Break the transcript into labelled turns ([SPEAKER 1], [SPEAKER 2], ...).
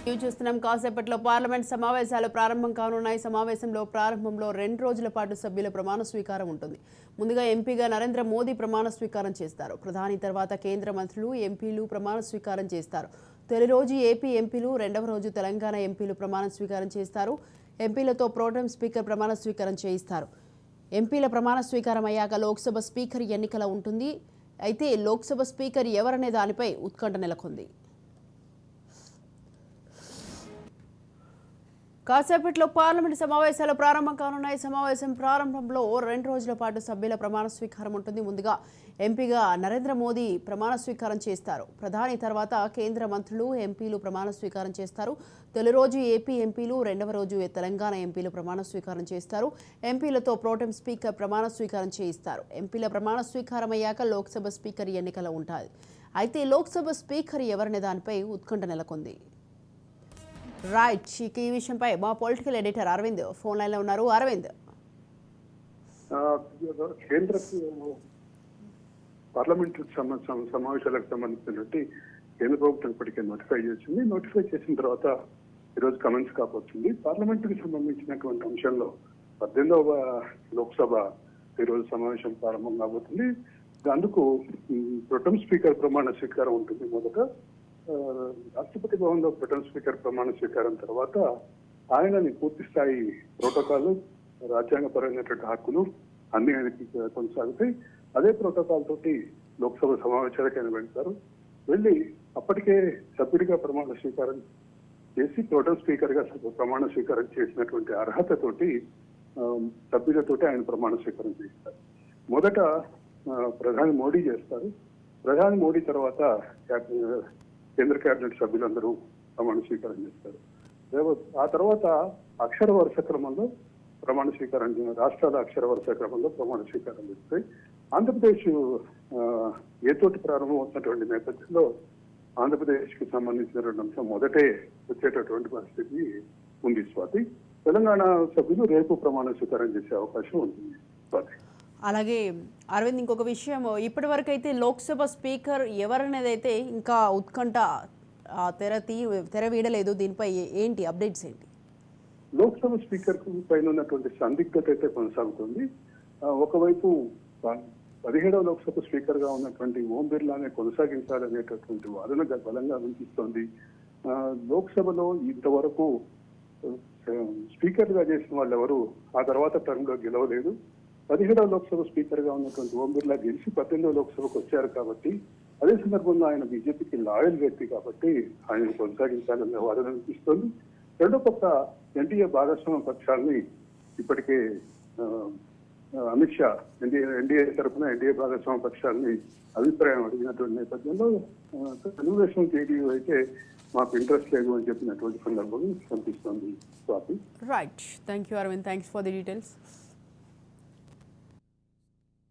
[SPEAKER 1] చూస్తున్నాం కాసేపట్లో పార్లమెంట్ సమావేశాలు ప్రారంభం కానున్నాయి. సమావేశంలో ప్రారంభంలో 2 రోజుల పాటు సభ్యుల ప్రమాణ స్వీకారం ఉంటుంది. ముందుగా ఎంపీగా నరేంద్ర మోదీ ప్రమాణ స్వీకారం చేస్తారు. ప్రధాని తర్వాత కేంద్ర మంత్రులు, ఎంపీలు ప్రమాణ స్వీకారం చేస్తారు. తొలి రోజు ఏపీ ఎంపీలు, రెండవ రోజు తెలంగాణ ఎంపీలు ప్రమాణ స్వీకారం చేస్తారు. ఎంపీలతో ప్రోటెం స్పీకర్ ప్రమాణ స్వీకారం చేయిస్తారు. ఎంపీల ప్రమాణ స్వీకారం అయ్యాక లోక్సభ స్పీకర్ ఎన్నికల ఉంటుంది. అయితే లోక్సభ స్పీకర్ ఎవరనే దానిపై ఉత్కంఠ నెలకొంది. కాసేపట్లో పార్లమెంట్ సమావేశాలు ప్రారంభం కానున్నాయి. సమావేశం ప్రారంభంలో 2 రోజుల పాటు సభ్యుల ప్రమాణ స్వీకారం ఉంటుంది. ముందుగా ఎంపీగా నరేంద్ర మోదీ ప్రమాణ స్వీకారం చేస్తారు. ప్రధాని తర్వాత కేంద్ర మంత్రులు, ఎంపీలు ప్రమాణ స్వీకారం చేస్తారు. తొలి రోజు ఏపీ ఎంపీలు, రెండవ రోజు తెలంగాణ ఎంపీలు ప్రమాణ స్వీకారం చేస్తారు. ఎంపీలతో ప్రోటెం స్పీకర్ ప్రమాణ స్వీకారం చేయిస్తారు. ఎంపీల ప్రమాణ స్వీకారం అయ్యాక లోక్సభ స్పీకర్ ఎన్నికల ఉంటుంది. అయితే లోక్సభ స్పీకర్ ఎవరనే దానిపై ఉత్కంఠ నెలకొంది. రైట్, ఈ విషయంపై మా political editor Aravind phone line లో ఉన్నారు. అరవింద్,
[SPEAKER 2] కేంద్ర పార్లమెంట్ సమావేశాలకు సంబంధించినటువంటి కేంద్ర ప్రభుత్వం ఇప్పటికే నోటిఫై చేసింది. నోటిఫై చేసిన తర్వాత ఈరోజు కమెంట్స్ కాబోతుంది. పార్లమెంటుకి సంబంధించినటువంటి అంశంలో 18వ లోక్సభ ఈరోజు సమావేశం ప్రారంభం కాబోతుంది. అందుకు ప్రొటెం స్పీకర్ ప్రమాణ స్వీకారం ఉంటుంది. మొదట రాష్ట్రపతి భవన్లో ప్రొటెం స్పీకర్ ప్రమాణ స్వీకారం తర్వాత ఆయనని పూర్తి స్థాయి ప్రోటోకాల్, రాజ్యాంగపరమైనటువంటి హక్కులు అన్ని ఆయనకి కొనసాగుతాయి. అదే ప్రోటోకాల్ తోటి లోక్సభ సమావేశాలకు ఆయన వెళ్తారు. వెళ్ళి అప్పటికే సభ్యుడిగా ప్రమాణ స్వీకారం చేసి ప్రొటెం స్పీకర్ గా ప్రమాణ స్వీకారం చేసినటువంటి అర్హతతోటి సభ్యులతోటి ఆయన ప్రమాణ స్వీకారం చేస్తారు. మొదట ప్రధాని మోడీ చేస్తారు. ప్రధాని మోడీ తర్వాత కేంద్ర కేబినెట్ సభ్యులందరూ ప్రమాణ స్వీకారం చేస్తారు. ఆ తర్వాత అక్షర వరుస క్రమంలో ప్రమాణ స్వీకారం, రాష్ట్రాల అక్షర వరుస క్రమంలో ప్రమాణ స్వీకారం చేస్తాయి. ఆంధ్రప్రదేశ్ ఏతోటి ప్రారంభం అవుతున్నటువంటి నేపథ్యంలో ఆంధ్రప్రదేశ్ కి సంబంధించినటువంటి అంశం మొదటే వచ్చేటటువంటి పరిస్థితి ఉంది. స్వాతి, తెలంగాణ సభ్యులు రేపు ప్రమాణ స్వీకారం చేసే అవకాశం ఉంటుంది. స్వాతి,
[SPEAKER 1] అలాగే అరవింద్, ఇంకొక విషయం, ఇప్పటి వరకు అయితే లోక్సభ స్పీకర్ ఎవరనేది అయితే ఇంకా ఉత్కంఠ తెర వీడలేదు. దీనిపై ఏంటి అప్డేట్స్ ఏంటి?
[SPEAKER 2] లోక్సభ స్పీకర్ పైన ఉన్నటువంటి సందిగ్ధత అయితే కొనసాగుతుంది. ఒకవైపు 17వ లోక్సభ స్పీకర్ గా ఉన్నటువంటి ఓం బిర్లానే కొనసాగించాలనేటటువంటి వాదన బలంగా వినిపిస్తోంది. లోక్సభలో ఇంతవరకు స్పీకర్ గా చేసిన వాళ్ళు ఎవరు ఆ తర్వాత టర్మ్ లో గెలవలేదు. 17వ లోక్సభ స్పీకర్ గా ఉన్నటువంటి ఓం బిర్లా గెలిచి 18వ లోక్సభకు వచ్చారు కాబట్టి, అదే సందర్భంలో ఆయన బీజేపీకి లాయల్ వ్యక్తి కాబట్టి ఆయన కొనసాగించాలనే వాదన వినిపిస్తోంది. రెండో పక్క ఎన్డీఏ భాగస్వామ్య పక్షాలని ఇప్పటికే అమిత్ షా ఎన్డీఏ తరఫున ఎన్డీఏ భాగస్వామ్య పక్షాలని అభిప్రాయం అడిగినటువంటి నేపథ్యంలో తెలుగుదేశం జేడీయూ అయితే మాకు ఇంట్రెస్ట్ లేదు అని చెప్పినటువంటి సందర్భం కనిపిస్తోంది.
[SPEAKER 1] Right, thank you Aravind, thanks for the details.